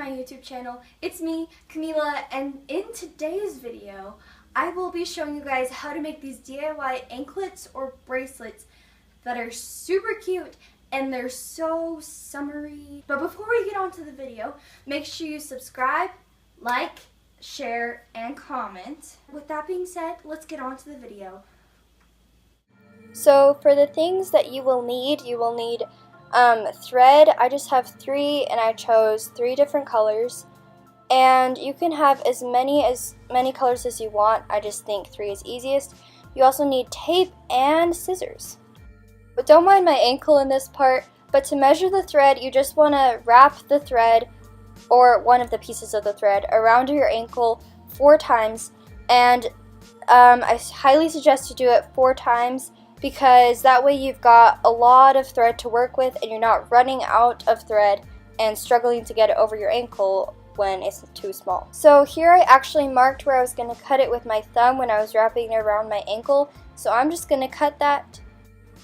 my YouTube channel. It's me, Camila, and in today's video, I will be showing you guys how to make these DIY anklets or bracelets that are super cute and they're so summery. But before we get on to the video, make sure you subscribe, like, share, and comment. With that being said, let's get on to the video. So for the things that you will need thread. I just have 3 and I chose 3 different colors. And you can have as many colors as you want. I just think 3 is easiest. You also need tape and scissors. But don't mind my ankle in this part, but to measure the thread, you just want to wrap the thread or one of the pieces of the thread around your ankle 4 times. And I highly suggest to do it 4 times because that way you've got a lot of thread to work with and you're not running out of thread and struggling to get it over your ankle when it's too small. So here I actually marked where I was going to cut it with my thumb when I was wrapping it around my ankle. So I'm just going to cut that.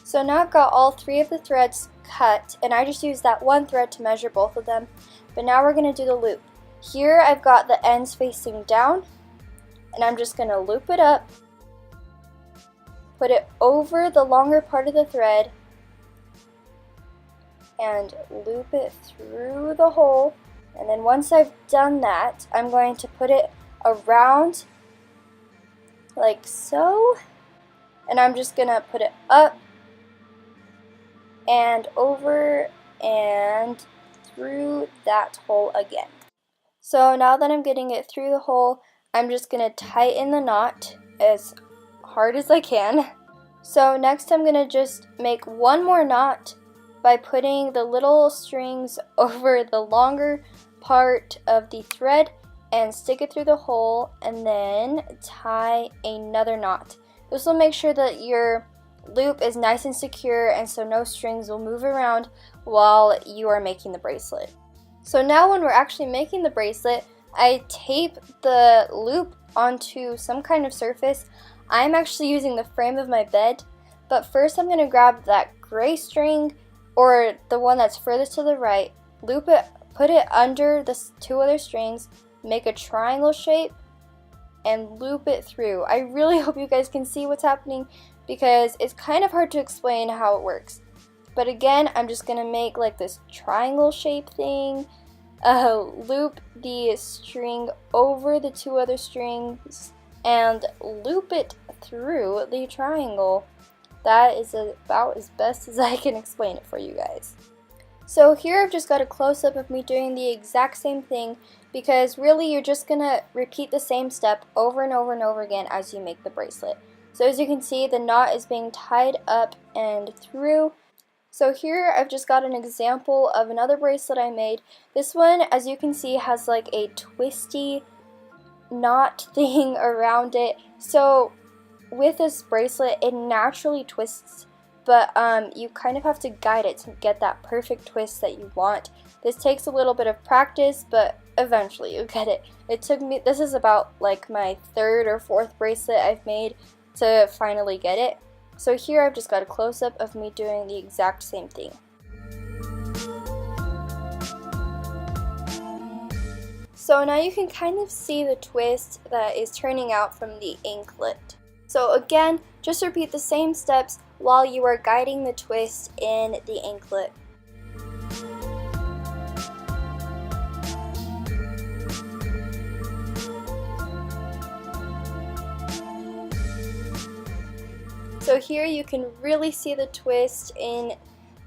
So now I've got all 3 of the threads cut and I just used that one thread to measure both of them. But now we're going to do the loop. Here I've got the ends facing down and I'm just going to loop it up. Put it over the longer part of the thread and loop it through the hole. And then once I've done that, I'm going to put it around like so. And I'm just going to put it up and over and through that hole again. So now that I'm getting it through the hole, I'm just going to tighten the knot as hard as I can. So next I'm going to just make one more knot by putting the little strings over the longer part of the thread and stick it through the hole and then tie another knot. This will make sure that your loop is nice and secure and so no strings will move around while you are making the bracelet. So now when we're actually making the bracelet, I tape the loop onto some kind of surface. I'm actually using the frame of my bed, but first I'm going to grab that gray string or the one that's furthest to the right, loop it, put it under the 2 other strings, make a triangle shape, and loop it through. I really hope you guys can see what's happening because it's kind of hard to explain how it works. But again, I'm just going to make like this triangle shape thing, loop the string over the 2 other strings, and loop it through the triangle. That is about as best as I can explain it for you guys. So here I've just got a close-up of me doing the exact same thing because really you're just going to repeat the same step over and over and over again as you make the bracelet. So as you can see, the knot is being tied up and through. So here I've just got an example of another bracelet I made. This one, as you can see, has like a twisty knot thing around it. So with this bracelet, it naturally twists, but you kind of have to guide it to get that perfect twist that you want. This takes a little bit of practice, but eventually you get it. It took me, this is about like my 3rd or 4th bracelet I've made to finally get it. So here I've just got a close-up of me doing the exact same thing. So now you can kind of see the twist that is turning out from the anklet. So again, just repeat the same steps while you are guiding the twist in the anklet. So here you can really see the twist in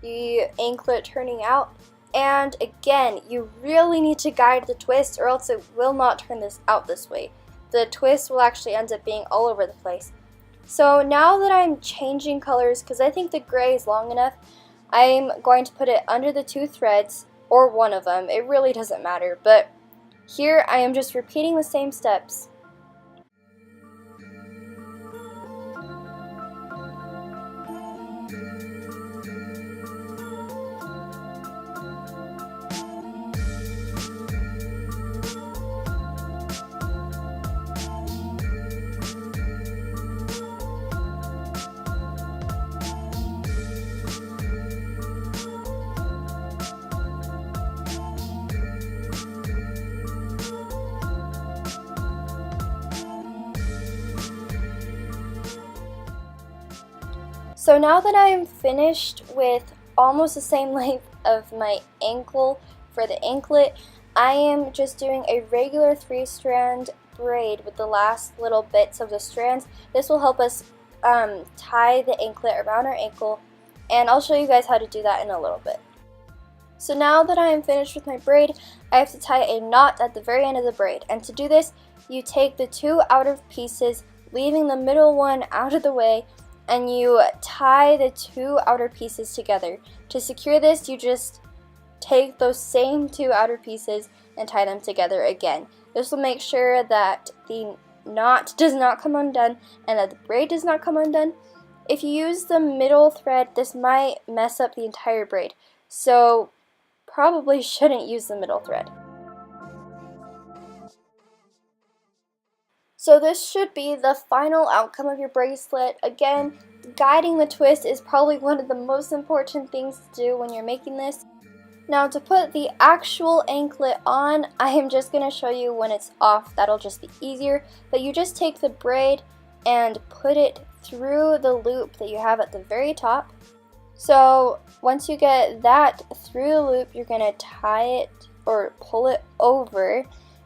the anklet turning out. And again, you really need to guide the twist or else it will not turn this out this way. The twist will actually end up being all over the place. So now that I'm changing colors, because I think the gray is long enough, I'm going to put it under the 2 threads, or one of them. It really doesn't matter. But here I am just repeating the same steps. So now that I am finished with almost the same length of my ankle for the anklet, I am just doing a regular 3-strand braid with the last little bits of the strands. This will help us tie the anklet around our ankle, and I'll show you guys how to do that in a little bit. So now that I am finished with my braid, I have to tie a knot at the very end of the braid, and to do this, you take the 2 outer pieces, leaving the middle one out of the way, and you tie the 2 outer pieces together. To secure this, you just take those same 2 outer pieces and tie them together again. This will make sure that the knot does not come undone and that the braid does not come undone. If you use the middle thread, this might mess up the entire braid, so probably shouldn't use the middle thread. So this should be the final outcome of your bracelet. Again, guiding the twist is probably one of the most important things to do when you're making this. Now to put the actual anklet on, I am just going to show you when it's off. That'll just be easier. But you just take the braid and put it through the loop that you have at the very top. So once you get that through the loop, you're going to tie it or pull it over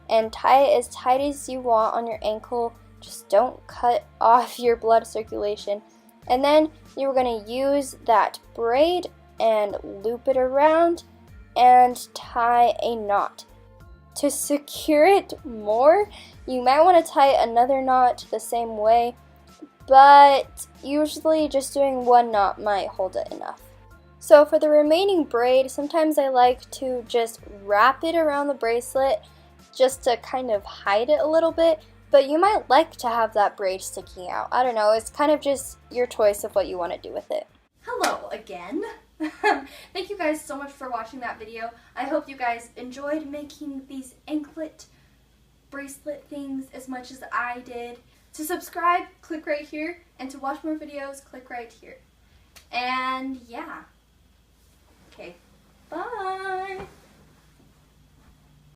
and tie it as tight as you want on your ankle. Just don't cut off your blood circulation. And then you're going to use that braid and loop it around and tie a knot. To secure it more, you might want to tie another knot the same way, but usually just doing one knot might hold it enough. So for the remaining braid, sometimes I like to just wrap it around the bracelet just to kind of hide it a little bit, but you might like to have that braid sticking out. I don't know, it's kind of just your choice of what you want to do with it. Hello again. Thank you guys so much for watching that video. I hope you guys enjoyed making these anklet bracelet things as much as I did. To subscribe, click right here, and to watch more videos, click right here. And yeah. Okay, bye!